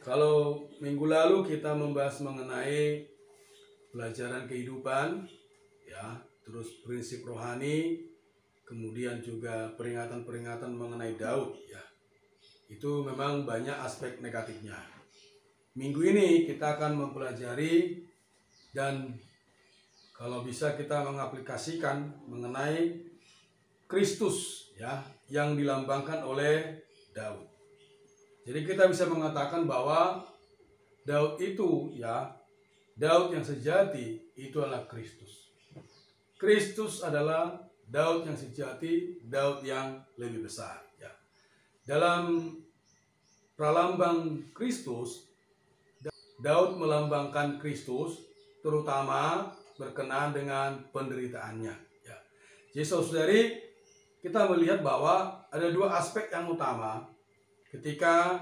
Kalau minggu lalu kita membahas mengenai pelajaran kehidupan, ya, terus prinsip rohani, kemudian juga peringatan-peringatan mengenai Daud, ya, itu memang banyak aspek negatifnya. Minggu ini kita akan mempelajari dan kalau bisa kita mengaplikasikan mengenai Kristus, ya, yang dilambangkan oleh Daud. Jadi kita bisa mengatakan bahwa Daud itu, ya, Daud yang sejati itu adalah Kristus. Kristus adalah Daud yang sejati, Daud yang lebih besar, ya. Dalam pralambang Kristus, Daud melambangkan Kristus terutama berkenaan dengan penderitaannya, ya. Jadi saudari, kita melihat bahwa ada dua aspek yang utama ketika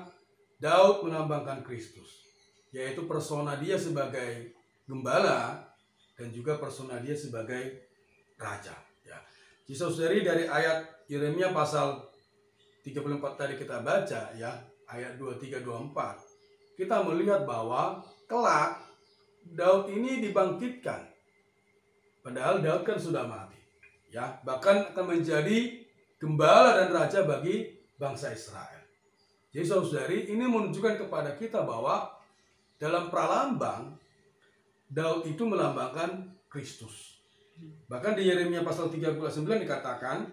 Daud melambangkan Kristus, yaitu persona dia sebagai gembala dan juga persona dia sebagai raja, ya. Jadi saudari, dari ayat Yeremia pasal 34 tadi kita baca, ya, ayat 23-24, kita melihat bahwa kelak Daud ini dibangkitkan. Padahal Daud kan sudah mati, ya, bahkan akan menjadi gembala dan raja bagi bangsa Israel. Jadi saudari, ini menunjukkan kepada kita bahwa dalam pralambang Daud itu melambangkan Kristus. Bahkan di Yeremia pasal 39 dikatakan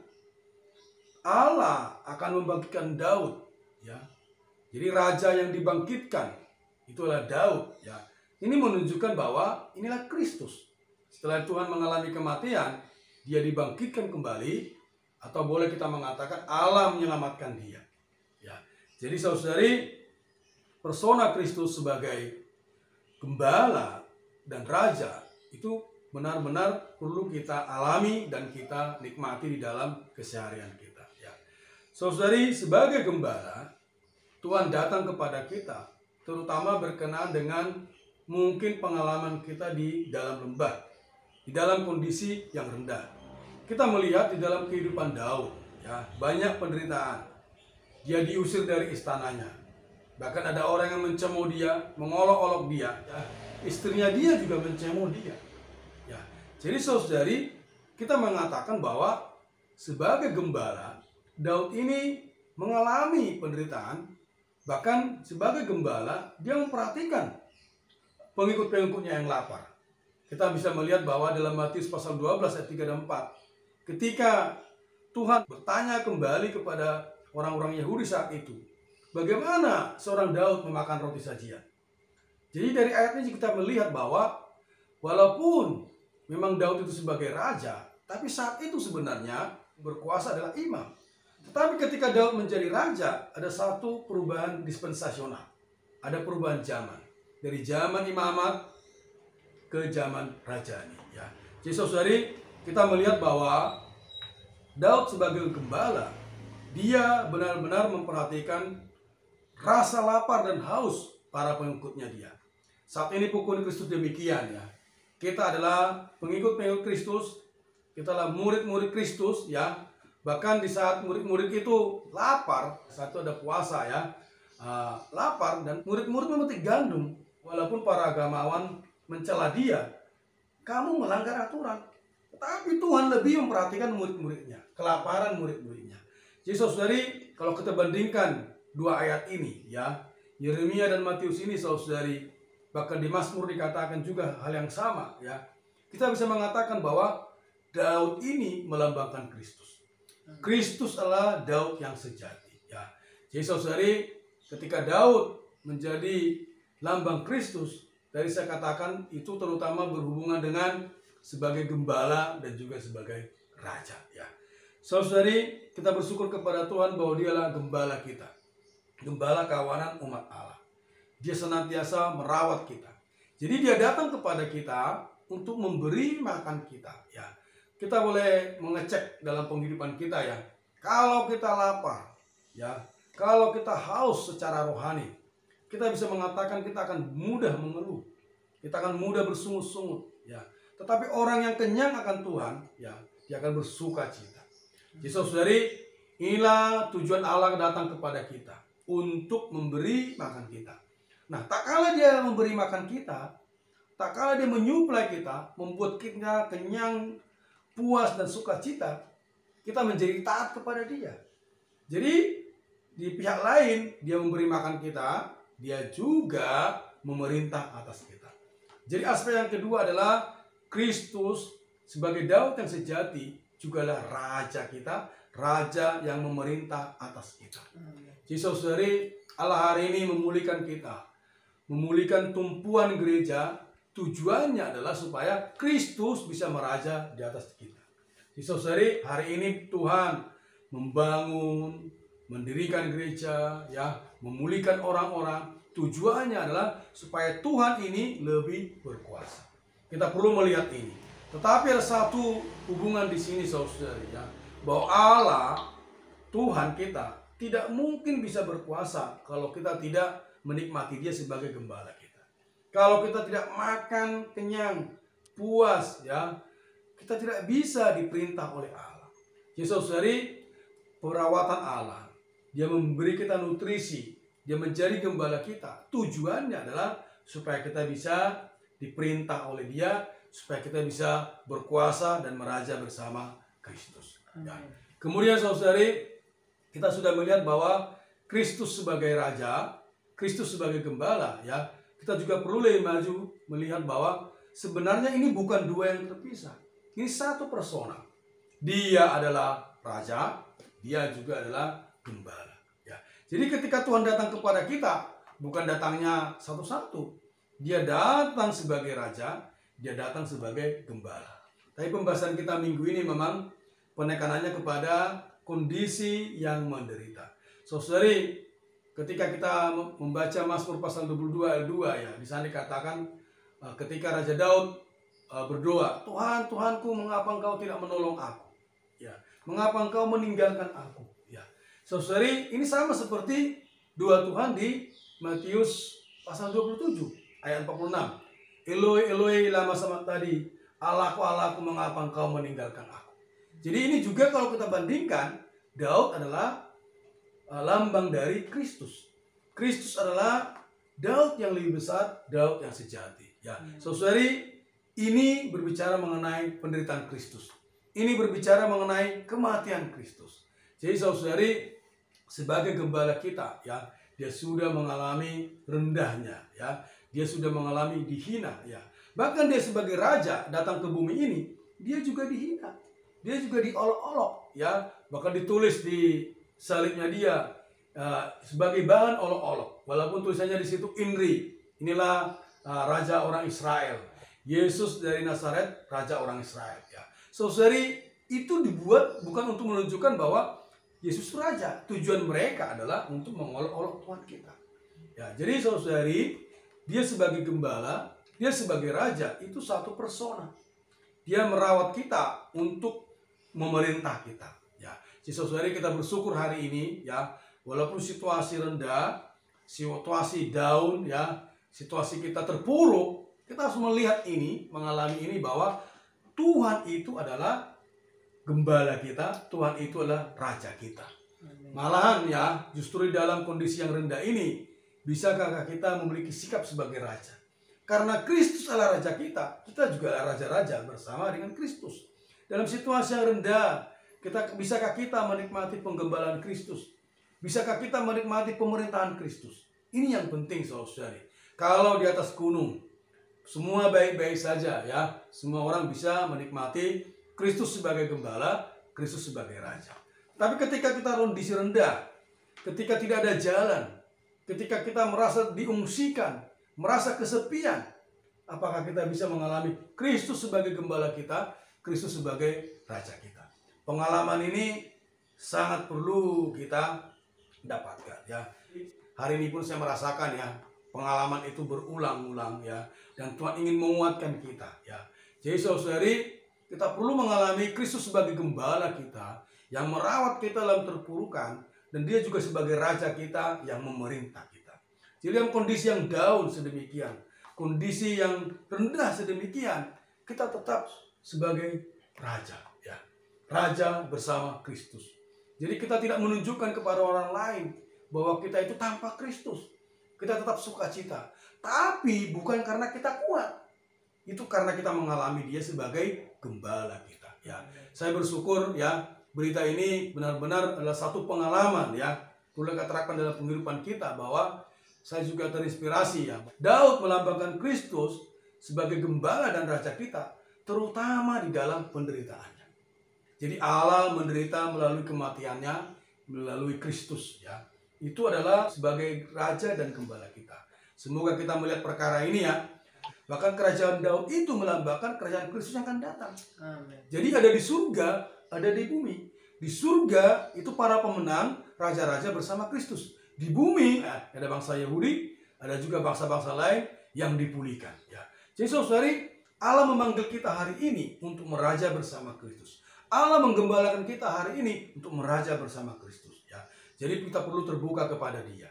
Allah akan membangkitkan Daud, ya. Jadi raja yang dibangkitkan itulah Daud, ya. Ini menunjukkan bahwa inilah Kristus. Setelah Tuhan mengalami kematian, dia dibangkitkan kembali, atau boleh kita mengatakan Allah menyelamatkan dia, ya. Jadi saudari, persona Kristus sebagai gembala dan raja itu benar-benar perlu kita alami dan kita nikmati di dalam keseharian kita, ya. Saudari, sebagai gembala, Tuhan datang kepada kita terutama berkenaan dengan mungkin pengalaman kita di dalam lembah, di dalam kondisi yang rendah. Kita melihat di dalam kehidupan Daud, ya, banyak penderitaan. Dia diusir dari istananya. Bahkan ada orang yang mencemooh dia, mengolok-olok dia, ya. Istrinya dia juga mencemooh dia, ya. Jadi saudari, kita mengatakan bahwa sebagai gembala, Daud ini mengalami penderitaan. Bahkan sebagai gembala, dia memperhatikan pengikut-pengikutnya yang lapar. Kita bisa melihat bahwa dalam Matius pasal 12 ayat 3 dan 4, ketika Tuhan bertanya kembali kepada orang-orang Yahudi saat itu, bagaimana seorang Daud memakan roti sajian. Jadi dari ayat ini kita melihat bahwa walaupun memang Daud itu sebagai raja, tapi saat itu sebenarnya berkuasa adalah imam. Tetapi ketika Daud menjadi raja, ada satu perubahan dispensasional. Ada perubahan zaman. Dari zaman imamat ke zaman rajani, ya. Jadi saudari, kita melihat bahwa Daud sebagai gembala, dia benar-benar memperhatikan rasa lapar dan haus para pengikutnya dia. Saat ini pukul Kristus demikian, ya. Kita adalah pengikut-pengikut Kristus, kita adalah murid-murid Kristus, ya. Bahkan di saat murid-murid itu lapar, saat itu ada puasa, ya, lapar, dan murid-murid memetik gandum. Walaupun para agamawan mencela dia, kamu melanggar aturan. Tetapi Tuhan lebih memperhatikan murid-muridnya, kelaparan murid-muridnya. Jadi saudari, kalau kita bandingkan dua ayat ini, ya, Yeremia dan Matius ini, saudari, bahkan di Mazmur dikatakan juga hal yang sama, ya. Kita bisa mengatakan bahwa Daud ini melambangkan Kristus. Kristus adalah Daud yang sejati, ya. Jadi saudari, ketika Daud menjadi lambang Kristus, tadi saya katakan itu terutama berhubungan dengan sebagai gembala dan juga sebagai raja, ya. Saudari, kita bersyukur kepada Tuhan bahwa Dia adalah gembala kita, gembala kawanan umat Allah. Dia senantiasa merawat kita. Jadi Dia datang kepada kita untuk memberi makan kita, ya. Kita boleh mengecek dalam penghidupan kita, ya. Kalau kita lapar, ya, kalau kita haus secara rohani, kita bisa mengatakan kita akan mudah mengeluh, kita akan mudah bersungut-sungut, ya. Tetapi orang yang kenyang akan Tuhan, ya, dia akan bersuka cita. Jadi saudari, inilah tujuan Allah datang kepada kita, untuk memberi makan kita. Nah, tak kala dia memberi makan kita, tak kala dia menyuplai kita, membuat kita kenyang, puas dan sukacita, kita menjadi taat kepada dia. Jadi di pihak lain dia memberi makan kita, dia juga memerintah atas kita. Jadi aspek yang kedua adalah Kristus sebagai Daud yang sejati jugalah raja kita, raja yang memerintah atas kita. Jadi saudari, Allah hari ini memulihkan kita, memulihkan tumpuan gereja, tujuannya adalah supaya Kristus bisa meraja di atas kita. Jadi saudari, hari ini Tuhan membangun, mendirikan gereja, ya, memulihkan orang-orang. Tujuannya adalah supaya Tuhan ini lebih berkuasa. Kita perlu melihat ini. Tetapi ada satu hubungan di sini, saudari, ya, bahwa Allah, Tuhan kita, tidak mungkin bisa berkuasa kalau kita tidak menikmati Dia sebagai gembala kita. Kalau kita tidak makan kenyang, puas, ya, kita tidak bisa diperintah oleh Allah. Jadi saudari, perawatan Allah, Dia memberi kita nutrisi, Dia menjadi gembala kita. Tujuannya adalah supaya kita bisa diperintah oleh Dia, supaya kita bisa berkuasa dan meraja bersama Kristus. Ya. Kemudian saudari, kita sudah melihat bahwa Kristus sebagai raja, Kristus sebagai gembala, ya. Kita juga perlu lebih maju melihat bahwa sebenarnya ini bukan dua yang terpisah. Ini satu persona. Dia adalah raja, dia juga adalah gembala. Ya. Jadi ketika Tuhan datang kepada kita, bukan datangnya satu-satu. Dia datang sebagai raja, dia datang sebagai gembala. Tapi pembahasan kita minggu ini memang penekanannya kepada kondisi yang menderita. Saudari, ketika kita membaca Mazmur pasal 22 ayat 2, ya, di sana dikatakan ketika Raja Daud berdoa, Tuhan, Tuhanku, mengapa Engkau tidak menolong aku? Ya, mengapa Engkau meninggalkan aku? Ya. Saudari, ini sama seperti doa Tuhan di Matius pasal 27 ayat 46. Eloi, Eloi, lama sabachthani, Allahku, Allahku, mengapa Engkau meninggalkan aku? Jadi ini juga kalau kita bandingkan, Daud adalah lambang dari Kristus. Kristus adalah Daud yang lebih besar, Daud yang sejati. Ya, saudari, ini berbicara mengenai penderitaan Kristus. Ini berbicara mengenai kematian Kristus. Jadi saudari, sebagai gembala kita, ya, dia sudah mengalami rendahnya, ya. Dia sudah mengalami dihina, ya. Bahkan dia sebagai raja datang ke bumi ini, dia juga dihina. Dia juga diolok-olok, ya. Bahkan ditulis di salibnya dia sebagai bahan olok-olok. Walaupun tulisannya di situ Inri, inilah raja orang Israel. Yesus dari Nazaret, raja orang Israel, ya. Saudari, itu dibuat bukan untuk menunjukkan bahwa Yesus raja. Tujuan mereka adalah untuk mengolok-olok Tuhan kita. Ya, jadi saudari, dia sebagai gembala, dia sebagai raja, itu satu persona. Dia merawat kita untuk memerintah kita. Ya, jadi saudari, kita bersyukur hari ini, ya, walaupun situasi rendah, situasi down, ya, situasi kita terpuruk, kita harus melihat ini, mengalami ini bahwa Tuhan itu adalah gembala kita, Tuhan itu adalah raja kita. Malahan, ya, justru di dalam kondisi yang rendah ini, bisakah kita memiliki sikap sebagai raja? Karena Kristus adalah raja kita, kita juga adalah raja-raja bersama dengan Kristus. Dalam situasi yang rendah, bisakah kita menikmati penggembalaan Kristus? Bisakah kita menikmati pemerintahan Kristus? Ini yang penting, saudari. Kalau di atas gunung, semua baik-baik saja, ya. Semua orang bisa menikmati Kristus sebagai gembala, Kristus sebagai raja. Tapi ketika kita kondisi rendah, ketika tidak ada jalan, ketika kita merasa diungsikan, merasa kesepian, apakah kita bisa mengalami Kristus sebagai gembala kita, Kristus sebagai raja kita? Pengalaman ini sangat perlu kita dapatkan, ya. Hari ini pun saya merasakan, ya, pengalaman itu berulang-ulang, ya, dan Tuhan ingin menguatkan kita, ya. Jadi saudari, kita perlu mengalami Kristus sebagai gembala kita yang merawat kita dalam terpurukan, dan dia juga sebagai raja kita yang memerintah kita. Jadi dalam kondisi yang down sedemikian, kondisi yang rendah sedemikian, kita tetap sebagai raja, ya. Raja bersama Kristus. Jadi kita tidak menunjukkan kepada orang lain bahwa kita itu tanpa Kristus. kita tetap sukacita. Tapi bukan karena kita kuat. Itu karena kita mengalami Dia sebagai gembala kita. Ya, saya bersyukur ya berita ini benar-benar adalah satu pengalaman ya. Boleh kita terapkan dalam kehidupan kita bahwa saya juga terinspirasi ya. Daud melambangkan Kristus sebagai gembala dan raja kita, terutama di dalam penderitaannya. Jadi Allah menderita melalui kematiannya, melalui Kristus ya. Itu adalah sebagai raja dan gembala kita. Semoga kita melihat perkara ini ya. Bahkan kerajaan Daud itu melambangkan kerajaan Kristus yang akan datang. Amin. Jadi ada di surga, ada di bumi. Di surga itu para pemenang, raja-raja bersama Kristus. Di bumi ada bangsa Yahudi, ada juga bangsa-bangsa lain yang dipulihkan ya. Jadi saudari, Allah memanggil kita hari ini untuk meraja bersama Kristus. Allah menggembalakan kita hari ini untuk meraja bersama Kristus ya. Jadi kita perlu terbuka kepada Dia.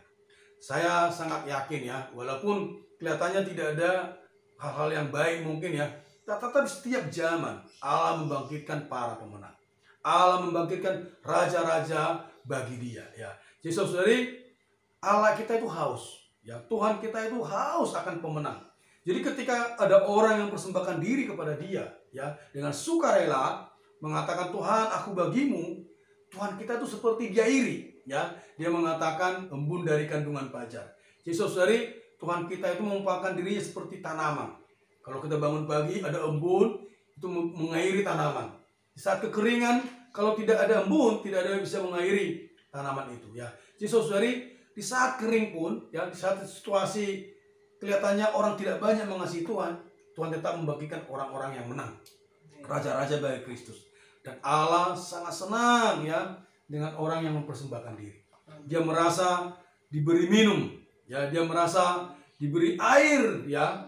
Saya sangat yakin ya, walaupun kelihatannya tidak ada hal-hal yang baik mungkin ya, tetapi di setiap zaman Allah membangkitkan para pemenang. Allah membangkitkan raja-raja bagi Dia ya. Jadi saudari, Allah kita itu haus ya, Tuhan kita itu haus akan pemenang. Jadi ketika ada orang yang persembahkan diri kepada Dia ya, dengan sukarela mengatakan, Tuhan aku bagimu, Tuhan kita itu seperti dia iri ya. Dia mengatakan embun dari kandungan pajar. Jadi saudari, Tuhan kita itu mengumpulkan dirinya seperti tanaman. Kalau kita bangun pagi ada embun, itu mengairi tanaman. Di saat kekeringan, kalau tidak ada embun, tidak ada yang bisa mengairi tanaman itu ya. Jadi saudari, di saat kering pun ya, di saat situasi kelihatannya orang tidak banyak mengasihi Tuhan, Tuhan tetap membagikan orang-orang yang menang, raja-raja bagi Kristus. Dan Allah sangat senang ya dengan orang yang mempersembahkan diri. Dia merasa diberi minum, ya, dia merasa diberi air ya,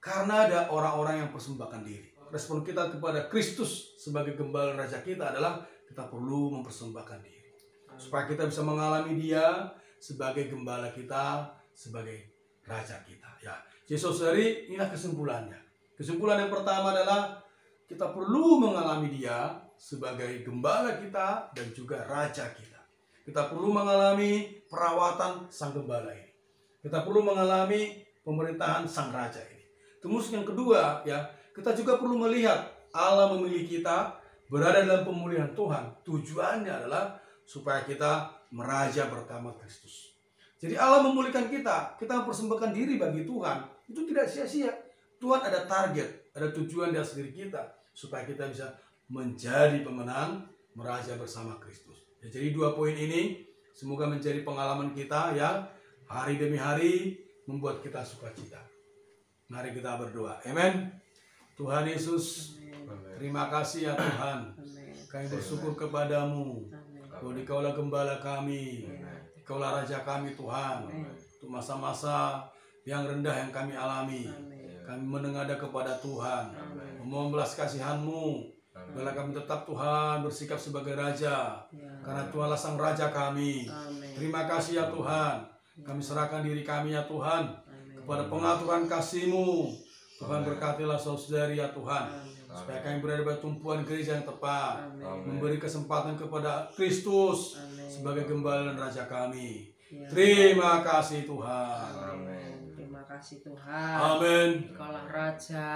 karena ada orang-orang yang persembahkan diri. Respon kita kepada Kristus sebagai gembala raja kita adalah kita perlu mempersembahkan diri, supaya kita bisa mengalami Dia sebagai gembala kita, sebagai raja kita ya. Jadi saudari, inilah kesimpulannya. Kesimpulan yang pertama adalah kita perlu mengalami Dia sebagai gembala kita dan juga raja kita. Kita perlu mengalami perawatan sang gembala ini. Kita perlu mengalami pemerintahan sang raja ini. Terus yang kedua ya, kita juga perlu melihat Allah memilih kita berada dalam pemulihan Tuhan. Tujuannya adalah supaya kita meraja bersama Kristus. Jadi Allah memulihkan kita mempersembahkan diri bagi Tuhan. Itu tidak sia-sia. Tuhan ada target, ada tujuan di atas diri kita, supaya kita bisa menjadi pemenang, meraja bersama Kristus. Ya, jadi 2 poin ini semoga menjadi pengalaman kita yang hari demi hari membuat kita sukacita. Mari kita berdoa. Amin. Tuhan Yesus, terima kasih ya Tuhan. Kami bersyukur kepadamu. Bahwa Dikaulah gembala kami, Dikaulah raja kami Tuhan. Untuk masa-masa yang rendah yang kami alami, kami menengadah kepada Tuhan, memohon belas kasihan-Mu. Biarlah kami tetap Tuhan bersikap sebagai raja, karena Tuhanlah sang raja kami. Terima kasih ya Tuhan. Kami serahkan diri kami ya Tuhan kepada pengaturan kasih-Mu. Tuhan berkatilah saudari ya Tuhan, supaya kami berada pada tumpuan gereja yang tepat, memberi kesempatan kepada Kristus sebagai gembala dan raja kami. Terima kasih Tuhan. Terima kasih Tuhan. Amin. Dikaulah raja.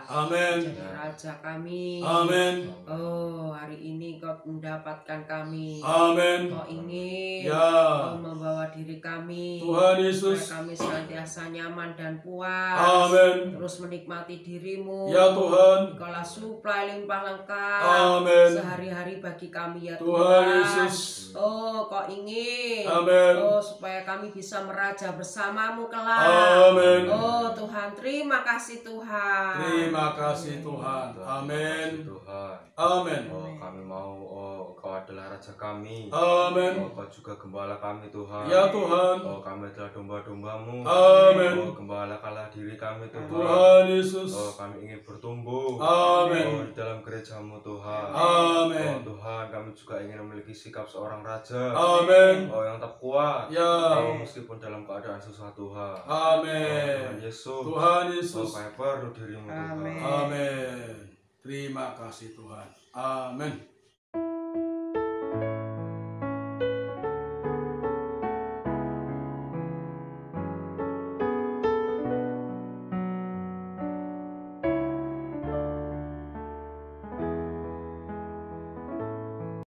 Amin. Jadi raja kami. Amin. Oh, hari ini Kau mendapatkan kami. Amin. Kau ingin Ya. Kau membawa diri kami. Tuhan Yesus. Supaya kami senantiasa nyaman dan puas. Amin. Terus menikmati diri-Mu. Ya Tuhan. Dikaulah suplai limpah lengkap. Amin. Sehari-hari bagi kami ya Tuhan Tuhan. Yesus. Oh, Kau ingin. Amin. Oh, supaya kami bisa meraja bersama-Mu kelak. Amin. Oh Tuhan, terima kasih Tuhan. Terima kasih Tuhan. Amin. Tuhan. Amin. Oh, kami mau, Kau adalah raja kami. Amin. Oh, Kau juga gembala kami Tuhan. Ya Tuhan. Oh, kami adalah domba-domba-Mu. Amin. Oh, gembalakanlah diri kami Tuhan. Tuhan Yesus. Oh, kami ingin bertumbuh. Amin. Oh, di dalam gereja-Mu Tuhan. Amin. Oh Tuhan, kami juga ingin memiliki sikap seorang raja. Amin. Oh, yang tetap kuat. Ya. Oh, meskipun dalam keadaan susah Tuhan. Amin. Tuhan Yesus. Tuhan Oh, Yesus. kami perlu diri-Mu Tuhan. Amin. Amin. Terima kasih Tuhan. Amin.